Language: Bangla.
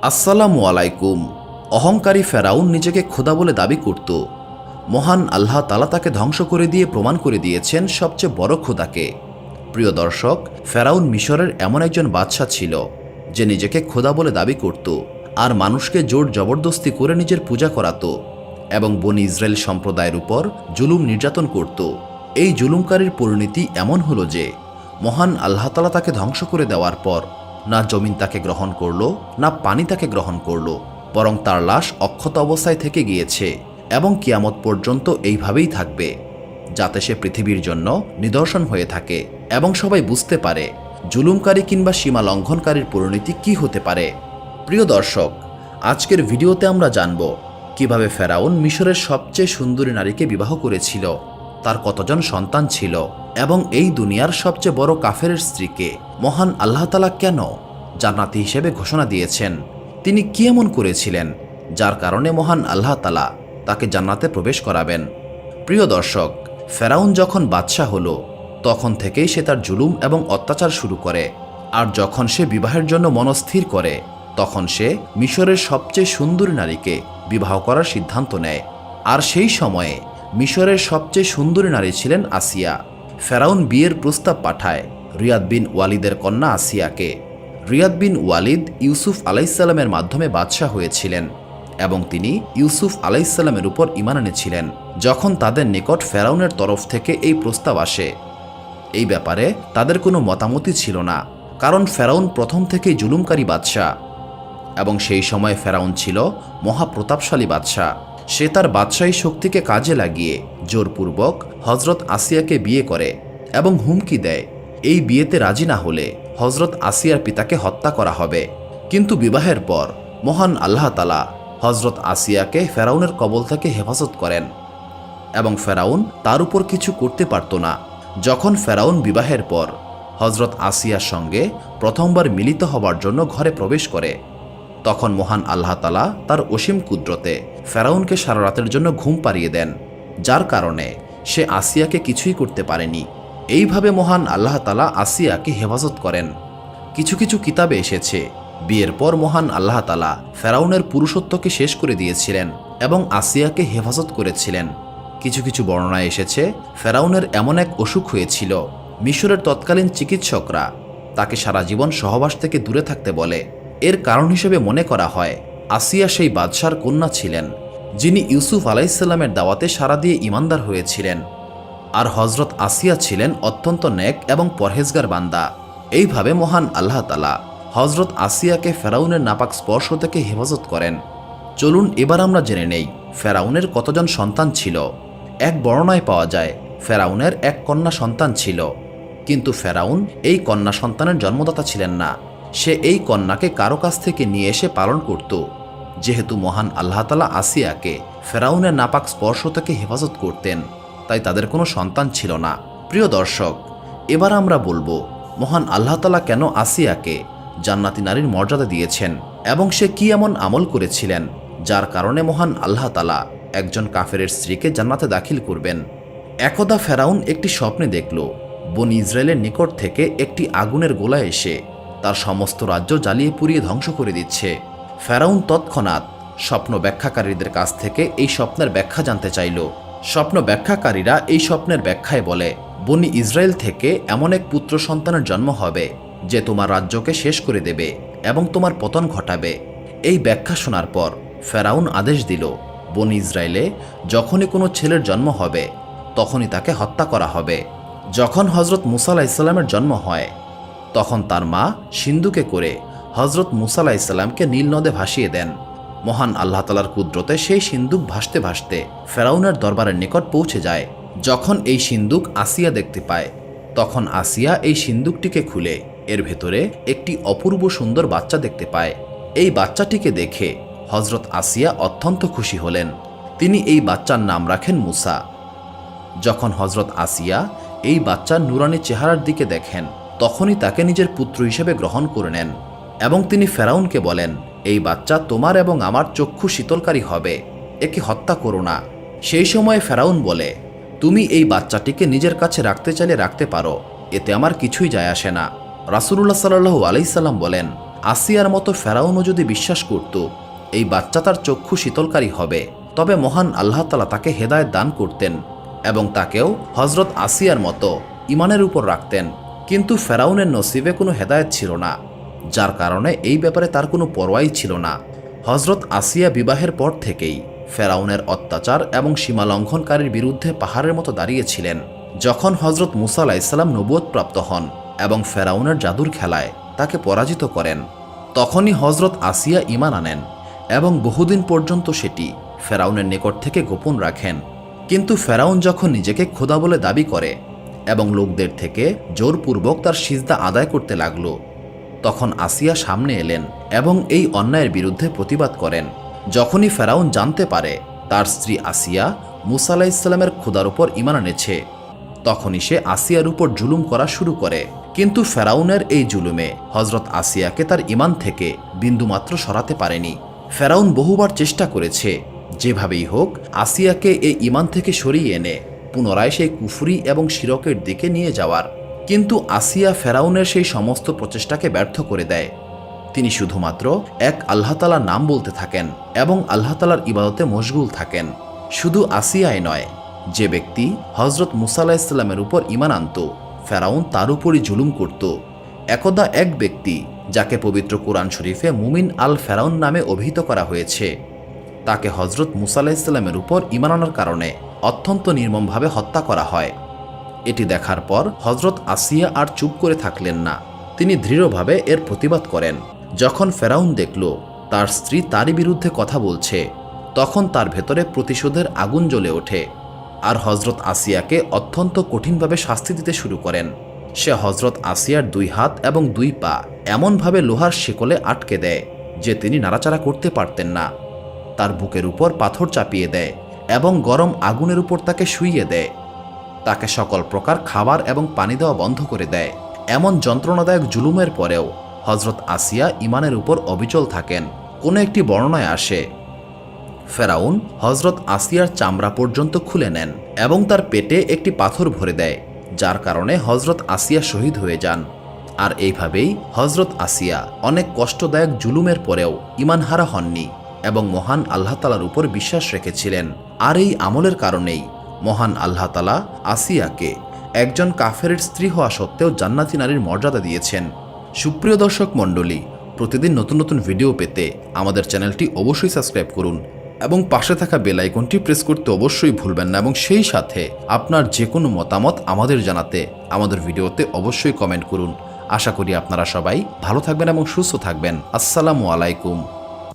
আসসালামু আলাইকুম। অহংকারী ফেরাউন নিজেকে খোদা বলে দাবি করত। মহান আল্লাহ তাআলা তাকে ধ্বংস করে দিয়ে প্রমাণ করে দিয়েছেন সবচেয়ে বড় খোদাকে। প্রিয় দর্শক, ফেরাউন মিশরের এমন একজন বাদশা ছিল যে নিজেকে খোদা বলে দাবি করত আর মানুষকে জোর জবরদস্তি করে নিজের পূজা করাতো এবং বনি ইসরায়েল সম্প্রদায়ের উপর জুলুম নির্যাতন করত। এই জুলুমকারীর পরিণতি এমন হলো যে মহান আল্লাহ তাআলা তাকে ধ্বংস করে দেওয়ার পর না জমিন তাকে গ্রহণ করল, না পানি তাকে গ্রহণ করল, বরং তার লাশ অক্ষত অবস্থায় থেকে গিয়েছে এবং কিয়ামত পর্যন্ত এইভাবেই থাকবে, যাতে সে পৃথিবীর জন্য নিদর্শন হয়ে থাকে এবং সবাই বুঝতে পারে জুলুমকারী কিংবা সীমা লঙ্ঘনকারীর পরিণতি কি হতে পারে। প্রিয় দর্শক, আজকের ভিডিওতে আমরা জানব কিভাবে ফেরাউন মিশরের সবচেয়ে সুন্দরী নারীকে বিবাহ করেছিল, তার কতজন সন্তান ছিল এবং এই দুনিয়ার সবচেয়ে বড় কাফেরের স্ত্রীকে মহান আল্লাহ তাআলা কেন জান্নাতি হিসেবে ঘোষণা দিয়েছেন। তিনি কি এমন করেছিলেন যার কারণে মহান আল্লাহ তাআলা তাকে জান্নাতে প্রবেশ করাবেন। প্রিয় দর্শক, ফেরাউন যখন বাদশা হলো তখন থেকেই সে তার জুলুম এবং অত্যাচার শুরু করে। আর যখন সে বিবাহের জন্য মনস্থির করে তখন সে মিশরের সবচেয়ে সুন্দরী নারীকে বিবাহ করার সিদ্ধান্ত নেয়। আর সেই সময়ে মিশরের সবচেয়ে সুন্দরী নারী ছিলেন আসিয়া। ফেরাউন বিয়ের প্রস্তাব পাঠায় রিয়াদ বিন ওয়ালিদের কন্যা আসিয়াকে। রিয়াদ বিন ওয়ালিদ ইউসুফ আলাইসাল্লামের মাধ্যমে বাদশাহ হয়েছিলেন এবং তিনি ইউসুফ আলাইসাল্লামের উপর ঈমান এনেছিলেন। যখন তাদের নিকট ফেরাউনের তরফ থেকে এই প্রস্তাব আসে, এই ব্যাপারে তাদের কোনো মতামতই ছিল না, কারণ ফেরাউন প্রথম থেকেই জুলুমকারী বাদশাহ এবং সেই সময় ফেরাউন ছিল মহাপ্রতাপশালী বাদশাহ। সে তার বাদশাহী শক্তিকে কাজে লাগিয়ে জোরপূর্বক হজরত আসিয়াকে বিয়ে করে এবং হুমকি দেয় এই বিয়েতে রাজি না হলে হজরত আসিয়ার পিতাকে হত্যা করা হবে। কিন্তু বিবাহের পর মহান আল্লাহ তাআলা হজরত আসিয়াকে ফেরাউনের কবল থেকে হেফাজত করেন এবং ফেরাউন তার উপর কিছু করতে পারত না। যখন ফেরাউন বিবাহের পর হজরত আসিয়ার সঙ্গে প্রথমবার মিলিত হবার জন্য ঘরে প্রবেশ করে, তখন মহান আল্লাহ তাআলা তার অসীম কুদরতে ফেরাউনকে সারা রাতের জন্য ঘুম পাড়িয়ে দেন, যার কারণে সে আসিয়াকে কিছুই করতে পারেনি। এইভাবে মহান আল্লাহ তাআলা আসিয়াকে হেফাজত করেন। কিছু কিছু কিতাবে এসেছে বিয়ের পর মহান আল্লাহ তাআলা ফেরাউনের পুরুষত্বকে শেষ করে দিয়েছিলেন এবং আসিয়াকে হেফাজত করেছিলেন। কিছু কিছু বর্ণনায় এসেছে ফেরাউনের এমন এক অসুখ হয়েছিল, মিশরের তৎকালীন চিকিৎসকরা তাকে সারা জীবন সহবাস থেকে দূরে থাকতে বলে। এর কারণ হিসেবে মনে করা হয় আসিয়া সেই বাদশার কন্যা ছিলেন যিনি ইউসুফ আলাইসাল্লামের দাওয়াতে সাড়া দিয়ে ঈমানদার হয়েছিলেন, আর হজরত আসিয়া ছিলেন অত্যন্ত নেক এবং পরহেজগার বান্দা। এইভাবে মহান আল্লাহ তাআলা হজরত আসিয়াকে ফেরাউনের নাপাক স্পর্শ থেকে হেফাজত করেন। চলুন এবার আমরা জেনে নেই ফেরাউনের কতজন সন্তান ছিল। এক বর্ণনায় পাওয়া যায় ফেরাউনের এক কন্যা সন্তান ছিল, কিন্তু ফেরাউন এই কন্যা সন্তানের জন্মদাতা ছিলেন না। সে এই কন্যাকে কারো কাছ থেকে নিয়ে এসে পালন করত। যেহেতু মহান আল্লাহ তাআলা আসিয়াকে ফেরাউনের নাপাক স্পর্শ থেকে হেফাজত করতেন, তাই তাদের কোনো সন্তান ছিল না। প্রিয় দর্শক, এবার আমরা বলবো মহান আল্লাহ তাআলা কেন আসিয়াকে জান্নাতি নারীর মর্যাদা দিয়েছেন এবং সে কি এমন আমল করেছিলেন যার কারণে মহান আল্লাহ তাআলা একজন কাফেরের স্ত্রীকে জান্নাতে দাখিল করবেন। একদা ফেরাউন একটি স্বপ্নে দেখল বনি ইসরায়েলের নিকট থেকে একটি আগুনের গোলা এসে তার সমস্ত রাজ্য জ্বালিয়ে পুড়িয়ে ধ্বংস করে দিচ্ছে। ফেরাউন তৎক্ষণাৎ স্বপ্ন ব্যাখ্যাকারীদের কাছ থেকে এই স্বপ্নের ব্যাখ্যা জানতে চাইল। স্বপ্ন ব্যাখ্যাকারীরা এই স্বপ্নের ব্যাখ্যায় বলে, বনি ইসরায়েল থেকে এমন এক পুত্র সন্তানের জন্ম হবে যে তোমার রাজ্যকে শেষ করে দেবে এবং তোমার পতন ঘটাবে। এই ব্যাখ্যা শোনার পর ফেরাউন আদেশ দিল বনি ইসরায়েলে যখনই কোনো ছেলের জন্ম হবে তখনই তাকে হত্যা করা হবে। যখন হজরত মুসা আলাইহিসসালামের জন্ম হয় তখন তার মা সিন্ধুকে করে হজরত মুসা আলাইহিসসালামকে নীল নদে ভাসিয়ে দেন। মহান আল্লাহ তাআলার কুদরতে সেই সিন্দুক ভাসতে ভাসতে ফেরাউনের দরবারের নিকট পৌঁছে যায়। যখন এই সিন্দুক আসিয়া দেখতে পায় তখন আসিয়া এই সিন্দুকটিকে খুলে এর ভেতরে একটি অপূর্ব সুন্দর বাচ্চা দেখতে পায়। এই বাচ্চাটিকে দেখে হজরত আসিয়া অত্যন্ত খুশি হলেন। তিনি এই বাচ্চার নাম রাখেন মুসা। যখন হজরত আসিয়া এই বাচ্চার নুরানি চেহারার দিকে দেখেন তখনই তাকে নিজের পুত্র হিসেবে গ্রহণ করে নেন এবং তিনি ফেরাউনকে বলেন, এই বাচ্চা তোমার এবং আমার চক্ষু শীতলকারী হবে, একে হত্যা করো না। সেই সময় ফেরাউন বলে, তুমি এই বাচ্চাটিকে নিজের কাছে রাখতে চাইলে রাখতে পারো, এতে আমার কিছুই যায় আসে না। রাসূলুল্লাহ সাল্লাল্লাহু আলাইহি সাল্লাম বলেন, আসিয়ার মতো ফেরাউনও যদি বিশ্বাস করত এই বাচ্চা তার চক্ষু শীতলকারী হবে, তবে মহান আল্লাহ তাআলা তাকে হেদায়েত দান করতেন এবং তাকেও হজরত আসিয়ার মতো ইমানের উপর রাখতেন। কিন্তু ফেরাউনের নসিবে কোনো হেদায়েত ছিল না, যার কারণে এই ব্যাপারে তার কোনো পরোয়াই ছিল না। হজরত আসিয়া বিবাহের পর থেকেই ফেরাউনের অত্যাচার এবং সীমালঙ্ঘনকারীর বিরুদ্ধে পাহাড়ের মতো দাঁড়িয়েছিলেন। যখন হজরত মুসা আলাইহিসসালাম নবুয়ত প্রাপ্ত হন এবং ফেরাউনের জাদুর খেলায় তাকে পরাজিত করেন, তখনই হজরত আসিয়া ঈমান আনেন এবং বহুদিন পর্যন্ত সেটি ফেরাউনের নিকট থেকে গোপন রাখেন। কিন্তু ফেরাউন যখন নিজেকে খোদা বলে দাবি করে এবং লোকদের থেকে জোরপূর্বক তার সিজদা আদায় করতে লাগল, তখন আসিয়া সামনে এলেন এবং এই অন্যায়ের বিরুদ্ধে প্রতিবাদ করেন। যখনই ফেরাউন জানতে পারে তার স্ত্রী আসিয়া মুসা আলাইহিসসালামের খোদার উপর ঈমান এনেছে, তখনই সে আসিয়ার উপর জুলুম করা শুরু করে। কিন্তু ফেরাউনের এই জুলুমে হজরত আসিয়াকে তার ঈমান থেকে বিন্দুমাত্র সরাতে পারেনি। ফেরাউন বহুবার চেষ্টা করেছে যেভাবেই হোক আসিয়াকে এই ঈমান থেকে সরিয়ে এনে পুনরায় সেই কুফরি এবং শিরকের দিকে নিয়ে যাওয়ার, কিন্তু আসিয়া ফেরাউনের সেই সমস্ত প্রচেষ্টাকে ব্যর্থ করে দেয়। তিনি শুধুমাত্র এক আল্লাহ তাআলার নাম বলতে থাকেন এবং আল্লাহ তাআলার ইবাদতে মশগুল থাকেন। শুধু আসিয়াই নয়, যে ব্যক্তি হজরত মুসা আলাইহিসসালামের উপর ঈমান আনত, ফেরাউন তার উপরই জুলুম করত। একদা এক ব্যক্তি, যাকে পবিত্র কোরআন শরীফে মুমিন আল ফেরাউন নামে অভিহিত করা হয়েছে, তাকে হজরত মুসা আলাইহিসসালামের উপর ঈমান আনার কারণে অত্যন্ত নির্মমভাবে হত্যা করা হয়। এটি দেখার পর হজরত আসিয়া আর চুপ করে থাকলেন না, তিনি দৃঢ়ভাবে এর প্রতিবাদ করেন। যখন ফেরাউন দেখল তার স্ত্রী তারই বিরুদ্ধে কথা বলছে, তখন তার ভেতরে প্রতিশোধের আগুন জ্বলে ওঠে আর হজরত আসিয়াকে অত্যন্ত কঠিনভাবে শাস্তি দিতে শুরু করেন। সে হজরত আসিয়ার 2 হাত এবং 2 পা এমনভাবে লোহার শিকলে আটকে দেয় যে তিনি নাড়াচাড়া করতে পারতেন না। তার বুকের উপর পাথর চাপিয়ে দেয় এবং গরম আগুনের উপর তাকে শুইয়ে দেয়। তাকে সকল প্রকার খাবার এবং পানি দেওয়া বন্ধ করে দেয়। এমন যন্ত্রণাদায়ক জুলুমের পরেও হজরত আসিয়া ঈমানের উপর অবিচল থাকেন। কোনো একটি বর্ণনায় আসে, ফেরাউন হজরত আসিয়ার চামড়া পর্যন্ত খুলে নেন এবং তার পেটে একটি পাথর ভরে দেয়, যার কারণে হজরত আসিয়া শহীদ হয়ে যান। আর এইভাবেই হজরত আসিয়া অনেক কষ্টদায়ক জুলুমের পরেও ঈমানহারা হননি এবং মহান আল্লাহ তাআলার উপর বিশ্বাস রেখেছিলেন। আর এই আমলের কারণেই মহান আল্লাহ তাআলা আসিয়াকে একজন কাফেরের স্ত্রী হওয়া সত্ত্বেও জান্নাতি নারীর মর্যাদা দিয়েছেন। সুপ্রিয় দর্শক মণ্ডলী, প্রতিদিন নতুন নতুন ভিডিও পেতে আমাদের চ্যানেলটি অবশ্যই সাবস্ক্রাইব করুন এবং পাশে থাকা বেল আইকনটি প্রেস করতে অবশ্যই ভুলবেন না, এবং সেই সাথে আপনার যে কোনো মতামত আমাদের জানাতে আমাদের ভিডিওতে অবশ্যই কমেন্ট করুন। আশা করি আপনারা সবাই ভালো থাকবেন এবং সুস্থ থাকবেন। আসসালামু আলাইকুম।